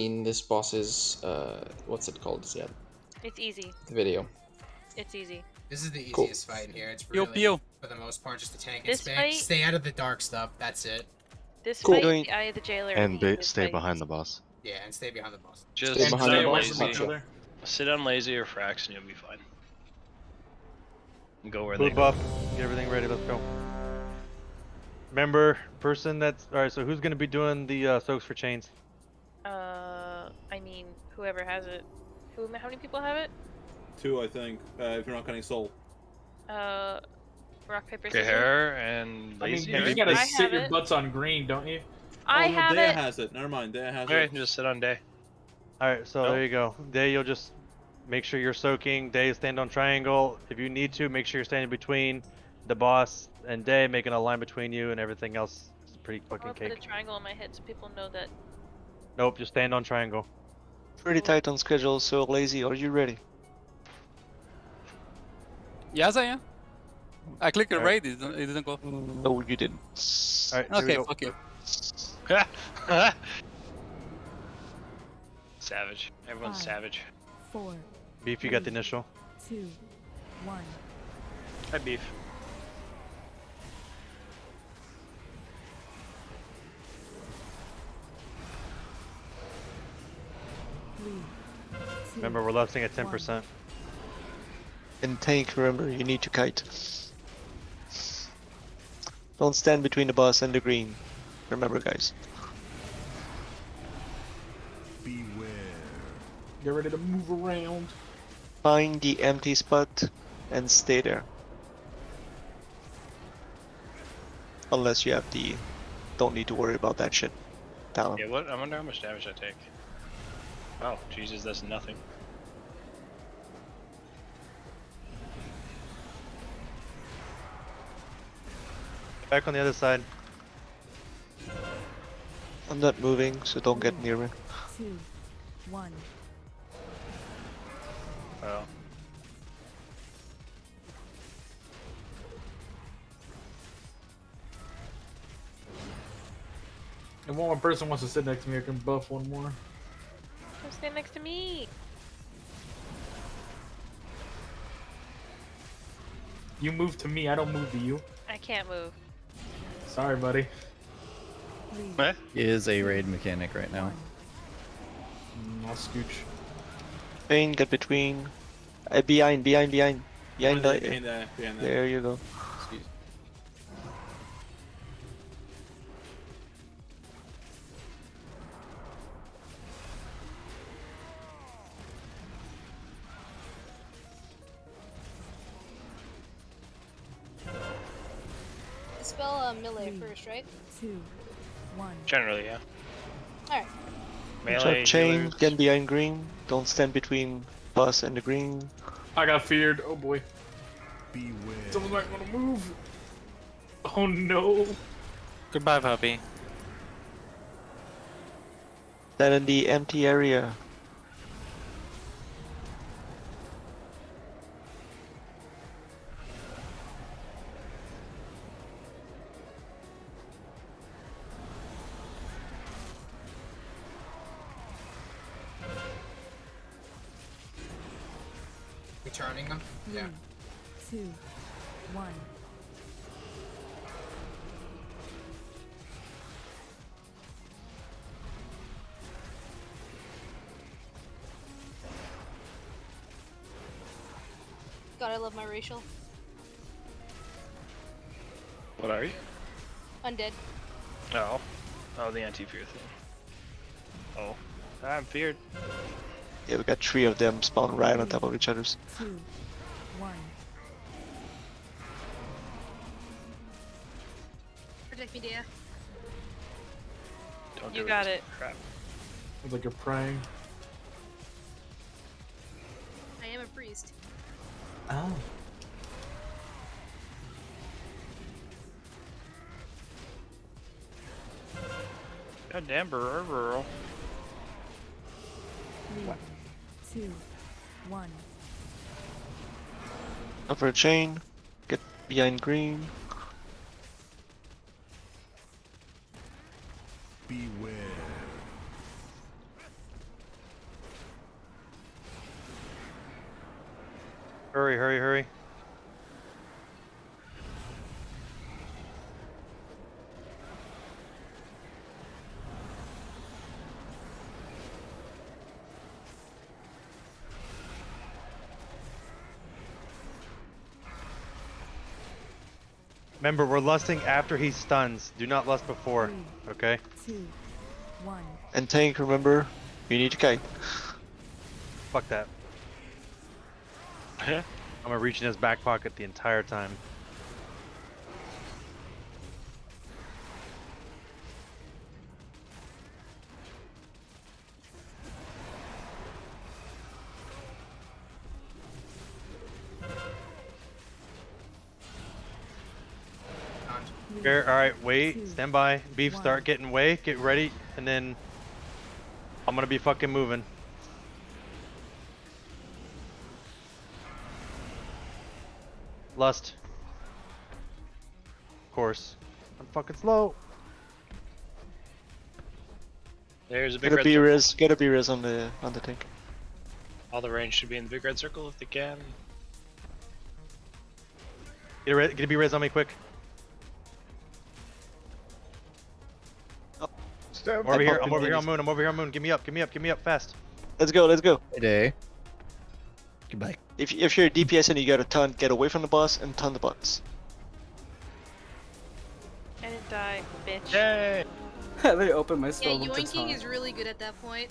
In this boss's what's it called? Yeah, It's easy. the video. It's easy. This is the Cool. easiest fight in here. It's Pew, really, pew. for the most part, just a tank and This fight- stay out of the dark stuff. That's it. This Cool. fight, Doing- the Eye of the Jailer, And this stay fight. behind the boss. Yeah, and stay behind the boss. Just Stay sit behind Stay the on away boss. from lazy. each Gotcha. other. Sit on lazy or frax and you'll be fine. And go where Blue they buff. Get everything ready. Let's go. Remember, person that's all right. So who's gonna be doing the soaks for chains? I mean, whoever has it. How many people have it? 2, I think. If you're not counting soul. Rock, paper, go. scissors. Hair and I mean, lazy. you right? just gotta I sit have your it. butts on green, don't you? I oh, no, have Dea it. has it. Never mind. Dea has Okay, it. just sit on day. All right. So No. there you go. Day, you'll just make sure you're soaking. Day, stand on triangle. If you need to, make sure you're standing between the boss and Day, making a line between you, and everything else is pretty I'm fucking gonna put a cake. triangle on my head so people know that. Nope. Just stand on triangle. Pretty tight on schedule, so lazy, are you ready? Yes, I am. I clicked the Alright. raid, it didn't go. No, you didn't. All right. Here we Okay, go. fuck you. Savage. Everyone's Five. savage. 4, Beef, you got the initial. 2, 1. Hi, beef. Three, two, Remember, we're lefting at 10%. And tank, remember, you need to kite. Don't stand between the boss and the green. Remember, guys. Get ready to move around. Find the empty spot and stay there. Unless you have the... Don't need to worry about that shit. Talon. Yeah, what? I wonder how much damage I take. Oh, Jesus, that's nothing. Back on the other side. I'm not moving, so don't get near me. 2, 1. Well, And one more person wants to sit next to me, I can buff one more. Come stand next to me. You move to me, I don't move to you. I can't move. Sorry, buddy. 3, what? He is a raid mechanic right now. 1. I'll scooch. Bane, get between. Behind the... Behind that. There you go. Excuse. Spell melee first, right? 2, 1. Generally, yeah. Alright. Melee, Chain, healers. get behind green. Don't stand between boss and the green. I got feared. Oh boy. Someone might want to move. Oh no. Goodbye, puppy. Stand in the empty area. Returning them? Yeah. 2, 1. God, I love my racial. What are you? Undead. Oh. Oh, the anti-fear thing. Oh. I'm feared. Yeah, we got 3 of them spawn right on top of each other. 2, 1. Protect me, Dea. Don't You do got it. Crap. It's like you're praying. I am a priest. Oh. Goddamn, burrow. 3, 2, 1. Up for a chain. Get behind green. Hurry, hurry, hurry. Remember, we're lusting after he stuns. Do not lust before, okay? 2, 1. And tank, remember, you need to kite. Fuck that. I'm gonna reach in his back pocket the entire time. Here, alright, wait, stand by. Beef, start getting way, get ready, and then I'm gonna be fucking moving. Lust. Of course. I'm fucking slow. There's a big Get a red B circle. res, get a B res on the tank. All the range should be in the big red circle if they can. Get a B res on me quick. Step. I'm over here, I'm over here on moon, I'm over here on moon. Give me up, fast. Let's go, let's go. Hey, Day. Goodbye. If you're a DPS and you got a ton, get away from the boss and ton the bots. I didn't die, bitch. Yay! I literally opened my Yeah, spell with the yoinking taunt. is really good at that point.